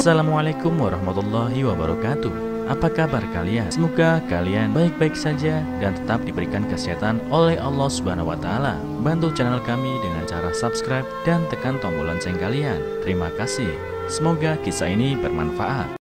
Assalamualaikum warahmatullahi wabarakatuh. Apa kabar kalian? Semoga kalian baik-baik saja dan tetap diberikan kesehatan oleh Allah Subhanahu wa Ta'ala. Bantu channel kami dengan cara subscribe dan tekan tombol lonceng kalian. Terima kasih. Semoga kisah ini bermanfaat.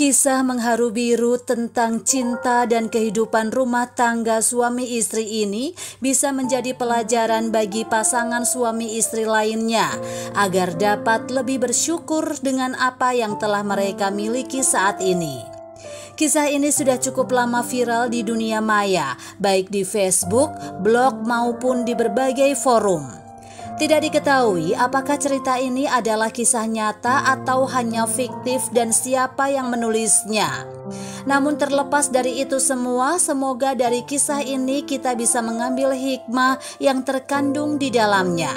Kisah mengharu biru tentang cinta dan kehidupan rumah tangga suami istri ini bisa menjadi pelajaran bagi pasangan suami istri lainnya agar dapat lebih bersyukur dengan apa yang telah mereka miliki saat ini. Kisah ini sudah cukup lama viral di dunia maya, baik di Facebook, blog maupun di berbagai forum. Tidak diketahui apakah cerita ini adalah kisah nyata atau hanya fiktif dan siapa yang menulisnya. Namun terlepas dari itu semua, semoga dari kisah ini kita bisa mengambil hikmah yang terkandung di dalamnya.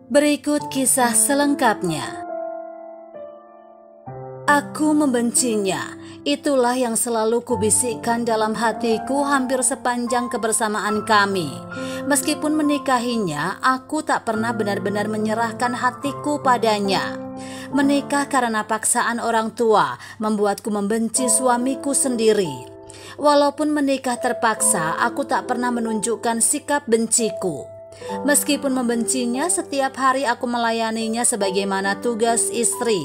Berikut kisah selengkapnya. Aku membencinya. Itulah yang selalu kubisikkan dalam hatiku hampir sepanjang kebersamaan kami. Meskipun menikahinya, aku tak pernah benar-benar menyerahkan hatiku padanya. Menikah karena paksaan orang tua membuatku membenci suamiku sendiri. Walaupun menikah terpaksa, aku tak pernah menunjukkan sikap benciku. Meskipun membencinya, setiap hari aku melayaninya sebagaimana tugas istri.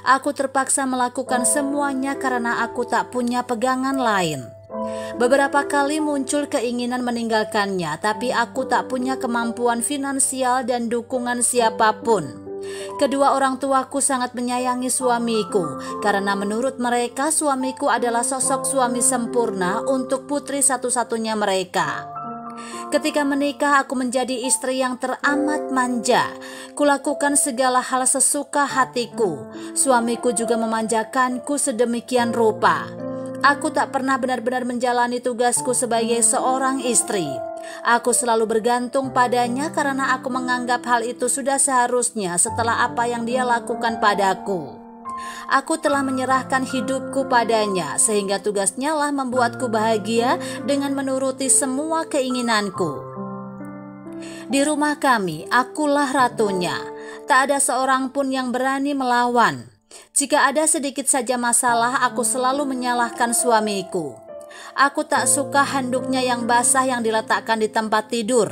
Aku terpaksa melakukan semuanya karena aku tak punya pegangan lain. Beberapa kali muncul keinginan meninggalkannya, tapi aku tak punya kemampuan finansial dan dukungan siapapun. Kedua orang tuaku sangat menyayangi suamiku karena menurut mereka suamiku adalah sosok suami sempurna untuk putri satu-satunya mereka. Ketika menikah, aku menjadi istri yang teramat manja. Kulakukan segala hal sesuka hatiku. Suamiku juga memanjakanku sedemikian rupa. Aku tak pernah benar-benar menjalani tugasku sebagai seorang istri. Aku selalu bergantung padanya karena aku menganggap hal itu sudah seharusnya setelah apa yang dia lakukan padaku. Aku telah menyerahkan hidupku padanya sehingga tugasnya lah membuatku bahagia dengan menuruti semua keinginanku. Di rumah kami, akulah ratunya. Tak ada seorang pun yang berani melawan. Jika ada sedikit saja masalah, aku selalu menyalahkan suamiku. Aku tak suka handuknya yang basah yang diletakkan di tempat tidur.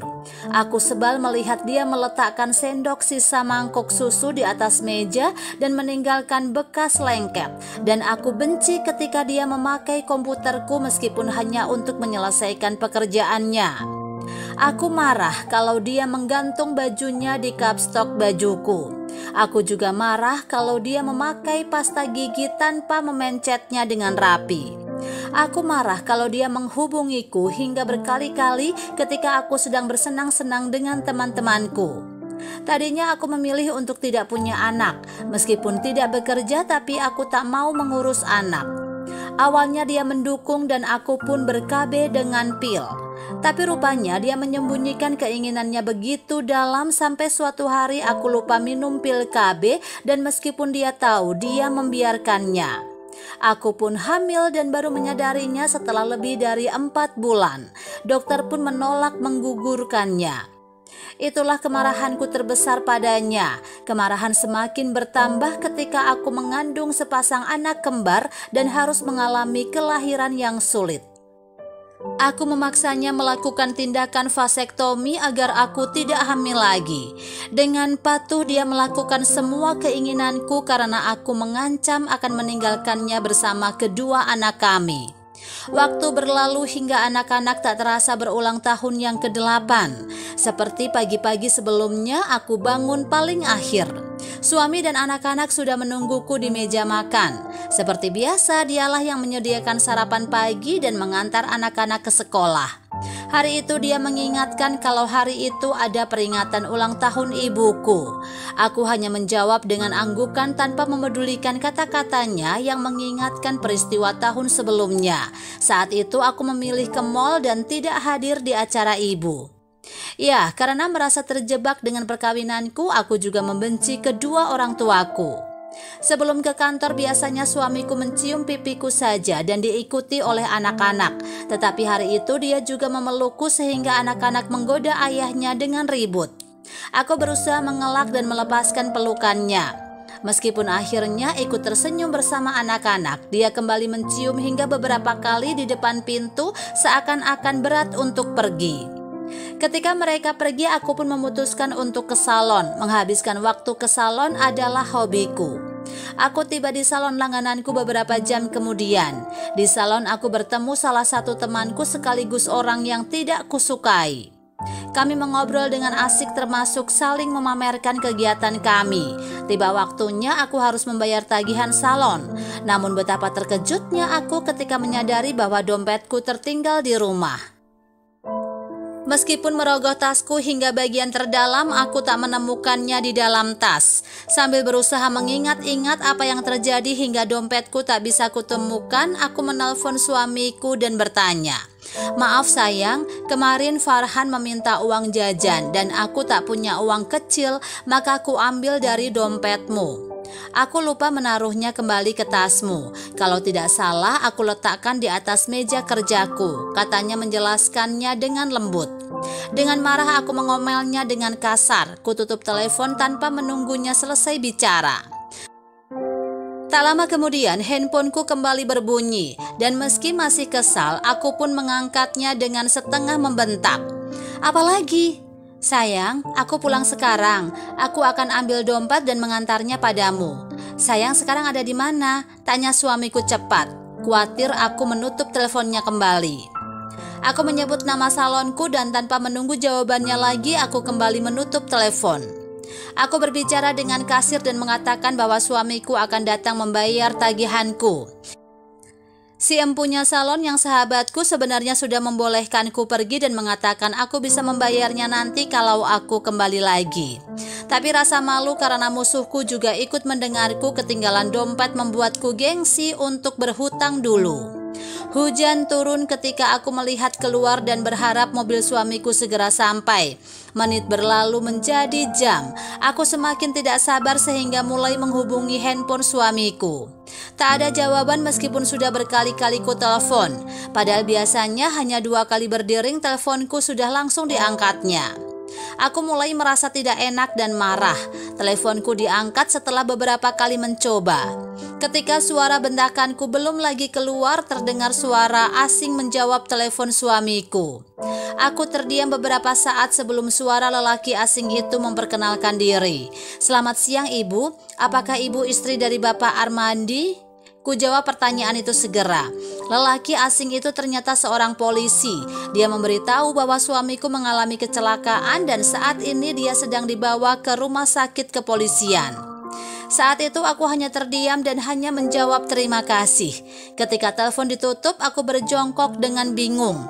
Aku sebal melihat dia meletakkan sendok sisa mangkok susu di atas meja dan meninggalkan bekas lengket. Dan aku benci ketika dia memakai komputerku meskipun hanya untuk menyelesaikan pekerjaannya. Aku marah kalau dia menggantung bajunya di kapstok bajuku. Aku juga marah kalau dia memakai pasta gigi tanpa memencetnya dengan rapi. Aku marah kalau dia menghubungiku hingga berkali-kali ketika aku sedang bersenang-senang dengan teman-temanku. Tadinya aku memilih untuk tidak punya anak. Meskipun tidak bekerja, tapi aku tak mau mengurus anak. Awalnya dia mendukung dan aku pun ber-KB dengan pil. Tapi rupanya dia menyembunyikan keinginannya begitu dalam sampai suatu hari aku lupa minum pil KB dan meskipun dia tahu, dia membiarkannya. Aku pun hamil dan baru menyadarinya setelah lebih dari 4 bulan. Dokter pun menolak menggugurkannya. Itulah kemarahanku terbesar padanya. Kemarahan semakin bertambah ketika aku mengandung sepasang anak kembar dan harus mengalami kelahiran yang sulit. Aku memaksanya melakukan tindakan vasektomi agar aku tidak hamil lagi. Dengan patuh dia melakukan semua keinginanku karena aku mengancam akan meninggalkannya bersama kedua anak kami. Waktu berlalu hingga anak-anak tak terasa berulang tahun yang ke-8. Seperti pagi-pagi sebelumnya aku bangun paling akhir. Suami dan anak-anak sudah menungguku di meja makan. Seperti biasa, dialah yang menyediakan sarapan pagi dan mengantar anak-anak ke sekolah. Hari itu dia mengingatkan kalau hari itu ada peringatan ulang tahun ibuku. Aku hanya menjawab dengan anggukan tanpa memedulikan kata-katanya yang mengingatkan peristiwa tahun sebelumnya. Saat itu aku memilih ke mall dan tidak hadir di acara ibu. Ya, karena merasa terjebak dengan perkawinanku, aku juga membenci kedua orang tuaku. Sebelum ke kantor biasanya suamiku mencium pipiku saja dan diikuti oleh anak-anak. Tetapi hari itu dia juga memelukku sehingga anak-anak menggoda ayahnya dengan ribut. Aku berusaha mengelak dan melepaskan pelukannya. Meskipun akhirnya ikut tersenyum bersama anak-anak, dia kembali mencium hingga beberapa kali di depan pintu seakan-akan berat untuk pergi. Ketika mereka pergi, aku pun memutuskan untuk ke salon. Menghabiskan waktu ke salon adalah hobiku. Aku tiba di salon langgananku beberapa jam kemudian. Di salon aku bertemu salah satu temanku sekaligus orang yang tidak kusukai. Kami mengobrol dengan asik termasuk saling memamerkan kegiatan kami. Tiba waktunya aku harus membayar tagihan salon. Namun betapa terkejutnya aku ketika menyadari bahwa dompetku tertinggal di rumah. Meskipun merogoh tasku hingga bagian terdalam, aku tak menemukannya di dalam tas. Sambil berusaha mengingat-ingat apa yang terjadi hingga dompetku tak bisa kutemukan, aku menelpon suamiku dan bertanya, "Maaf sayang, kemarin Farhan meminta uang jajan dan aku tak punya uang kecil, maka aku ambil dari dompetmu. Aku lupa menaruhnya kembali ke tasmu. Kalau tidak salah, aku letakkan di atas meja kerjaku," katanya menjelaskannya dengan lembut. Dengan marah aku mengomelnya dengan kasar. Ku tutup telepon tanpa menunggunya selesai bicara. Tak lama kemudian handphoneku kembali berbunyi dan meski masih kesal, aku pun mengangkatnya dengan setengah membentak. "Apalagi? Sayang, aku pulang sekarang. Aku akan ambil dompet dan mengantarnya padamu." "Sayang, sekarang ada di mana?" tanya suamiku cepat. Khawatir aku menutup teleponnya kembali. Aku menyebut nama salonku dan tanpa menunggu jawabannya lagi, aku kembali menutup telepon. Aku berbicara dengan kasir dan mengatakan bahwa suamiku akan datang membayar tagihanku. Si empunya salon yang sahabatku sebenarnya sudah membolehkanku pergi dan mengatakan aku bisa membayarnya nanti kalau aku kembali lagi. Tapi rasa malu karena musuhku juga ikut mendengarku ketinggalan dompet membuatku gengsi untuk berhutang dulu. Hujan turun ketika aku melihat keluar dan berharap mobil suamiku segera sampai. Menit berlalu menjadi jam. Aku semakin tidak sabar sehingga mulai menghubungi handphone suamiku. Tak ada jawaban meskipun sudah berkali-kali ku telepon. Padahal biasanya hanya 2 kali berdering teleponku sudah langsung diangkatnya. Aku mulai merasa tidak enak dan marah. Teleponku diangkat setelah beberapa kali mencoba. Ketika suara bentakanku belum lagi keluar, terdengar suara asing menjawab telepon suamiku. Aku terdiam beberapa saat sebelum suara lelaki asing itu memperkenalkan diri. "Selamat siang Ibu, apakah Ibu istri dari Bapak Armandi?" Ku jawab pertanyaan itu segera. Lelaki asing itu ternyata seorang polisi. Dia memberitahu bahwa suamiku mengalami kecelakaan dan saat ini dia sedang dibawa ke rumah sakit kepolisian. Saat itu aku hanya terdiam dan hanya menjawab terima kasih. Ketika telepon ditutup, aku berjongkok dengan bingung.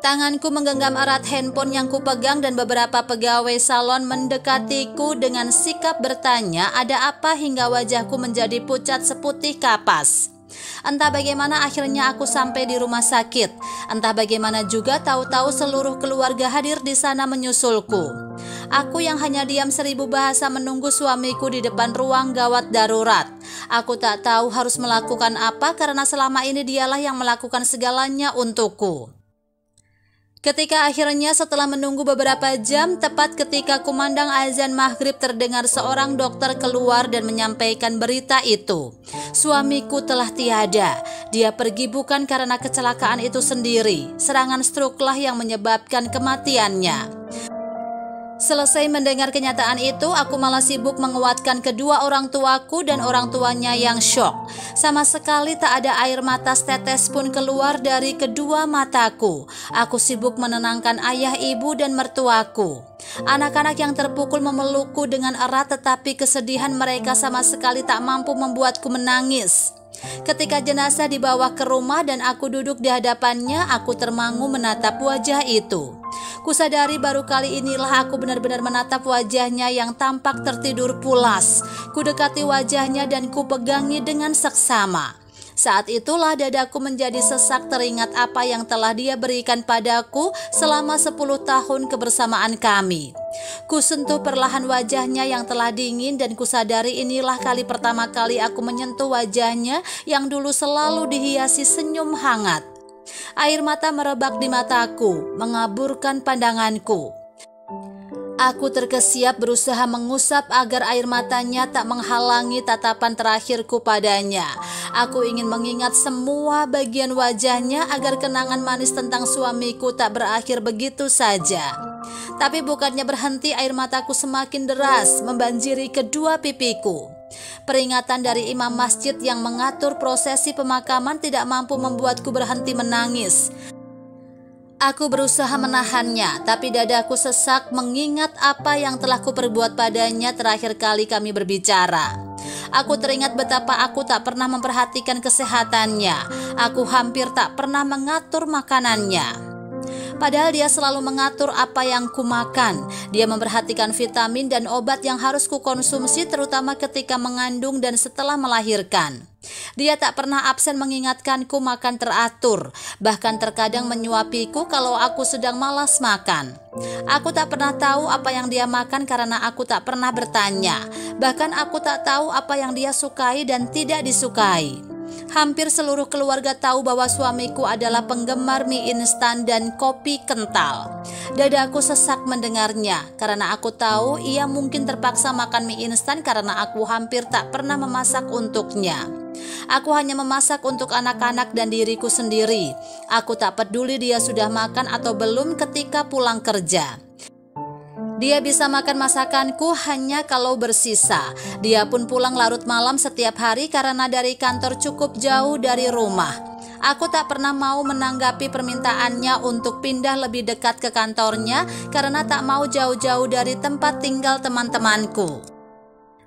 Tanganku menggenggam erat handphone yang kupegang dan beberapa pegawai salon mendekatiku dengan sikap bertanya ada apa hingga wajahku menjadi pucat seputih kapas. Entah bagaimana akhirnya aku sampai di rumah sakit. Entah bagaimana juga tahu-tahu seluruh keluarga hadir di sana menyusulku. Aku yang hanya diam 1000 bahasa menunggu suamiku di depan ruang gawat darurat. Aku tak tahu harus melakukan apa karena selama ini dialah yang melakukan segalanya untukku. Ketika akhirnya setelah menunggu beberapa jam, tepat ketika kumandang azan maghrib terdengar seorang dokter keluar dan menyampaikan berita itu. Suamiku telah tiada. Dia pergi bukan karena kecelakaan itu sendiri. Serangan stroke-lah yang menyebabkan kematiannya. Selesai mendengar kenyataan itu, aku malah sibuk menguatkan kedua orang tuaku dan orang tuanya yang syok. Sama sekali tak ada air mata setetes pun keluar dari kedua mataku. Aku sibuk menenangkan ayah, ibu, dan mertuaku. Anak-anak yang terpukul memelukku dengan erat, tetapi kesedihan mereka sama sekali tak mampu membuatku menangis. Ketika jenazah dibawa ke rumah dan aku duduk di hadapannya, aku termangu menatap wajah itu. Kusadari baru kali inilah aku benar-benar menatap wajahnya yang tampak tertidur pulas. Kudekati wajahnya dan kupegangi dengan seksama. Saat itulah dadaku menjadi sesak teringat apa yang telah dia berikan padaku selama 10 tahun kebersamaan kami. Kusentuh perlahan wajahnya yang telah dingin dan kusadari inilah kali pertama kali aku menyentuh wajahnya yang dulu selalu dihiasi senyum hangat. Air mata merebak di mataku, mengaburkan pandanganku. Aku terkesiap berusaha mengusap agar air matanya tak menghalangi tatapan terakhirku padanya. Aku ingin mengingat semua bagian wajahnya agar kenangan manis tentang suamiku tak berakhir begitu saja. Tapi bukannya berhenti, air mataku semakin deras membanjiri kedua pipiku. Peringatan dari imam masjid yang mengatur prosesi pemakaman tidak mampu membuatku berhenti menangis. Aku berusaha menahannya, tapi dadaku sesak mengingat apa yang telah kuperbuat padanya terakhir kali kami berbicara. Aku teringat betapa aku tak pernah memperhatikan kesehatannya. Aku hampir tak pernah mengatur makanannya. Padahal dia selalu mengatur apa yang kumakan. Dia memperhatikan vitamin dan obat yang harus kukonsumsi, terutama ketika mengandung dan setelah melahirkan. Dia tak pernah absen mengingatkanku makan teratur, bahkan terkadang menyuapiku kalau aku sedang malas makan. Aku tak pernah tahu apa yang dia makan karena aku tak pernah bertanya. Bahkan aku tak tahu apa yang dia sukai dan tidak disukai. Hampir seluruh keluarga tahu bahwa suamiku adalah penggemar mie instan dan kopi kental. Dadaku sesak mendengarnya karena aku tahu ia mungkin terpaksa makan mie instan karena aku hampir tak pernah memasak untuknya. Aku hanya memasak untuk anak-anak dan diriku sendiri. Aku tak peduli dia sudah makan atau belum ketika pulang kerja. Dia bisa makan masakanku hanya kalau bersisa. Dia pun pulang larut malam setiap hari karena dari kantor cukup jauh dari rumah. Aku tak pernah mau menanggapi permintaannya untuk pindah lebih dekat ke kantornya karena tak mau jauh-jauh dari tempat tinggal teman-temanku.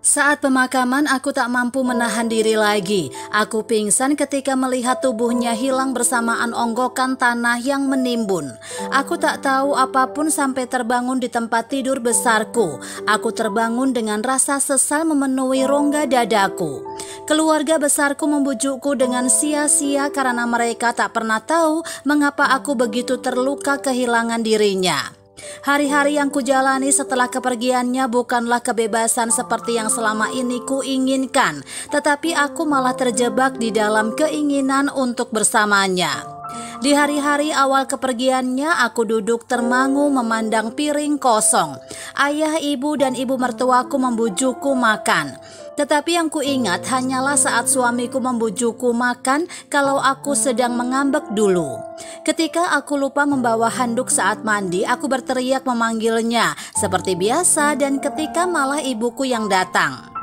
Saat pemakaman aku tak mampu menahan diri lagi. Aku pingsan ketika melihat tubuhnya hilang bersamaan onggokan tanah yang menimbun. Aku tak tahu apapun sampai terbangun di tempat tidur besarku. Aku terbangun dengan rasa sesal memenuhi rongga dadaku. Keluarga besarku membujukku dengan sia-sia karena mereka tak pernah tahu mengapa aku begitu terluka kehilangan dirinya. Hari-hari yang kujalani setelah kepergiannya bukanlah kebebasan seperti yang selama ini kuinginkan, tetapi aku malah terjebak di dalam keinginan untuk bersamanya. Di hari-hari awal kepergiannya, aku duduk termangu memandang piring kosong. Ayah, ibu, dan ibu mertuaku membujukku makan. Tetapi yang kuingat hanyalah saat suamiku membujukku makan kalau aku sedang mengambek dulu. Ketika aku lupa membawa handuk saat mandi, aku berteriak memanggilnya seperti biasa dan ketika malah ibuku yang datang.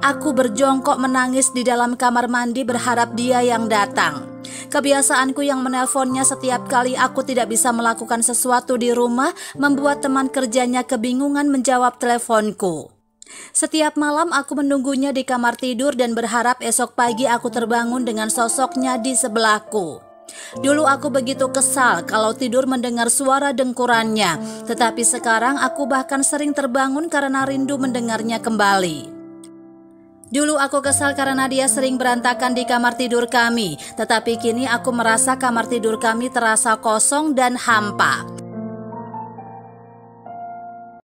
Aku berjongkok menangis di dalam kamar mandi berharap dia yang datang. Kebiasaanku yang menelponnya setiap kali aku tidak bisa melakukan sesuatu di rumah membuat teman kerjanya kebingungan menjawab teleponku. Setiap malam aku menunggunya di kamar tidur dan berharap esok pagi aku terbangun dengan sosoknya di sebelahku. Dulu aku begitu kesal kalau tidur mendengar suara dengkurannya, tetapi sekarang aku bahkan sering terbangun karena rindu mendengarnya kembali. Dulu aku kesal karena dia sering berantakan di kamar tidur kami, tetapi kini aku merasa kamar tidur kami terasa kosong dan hampa.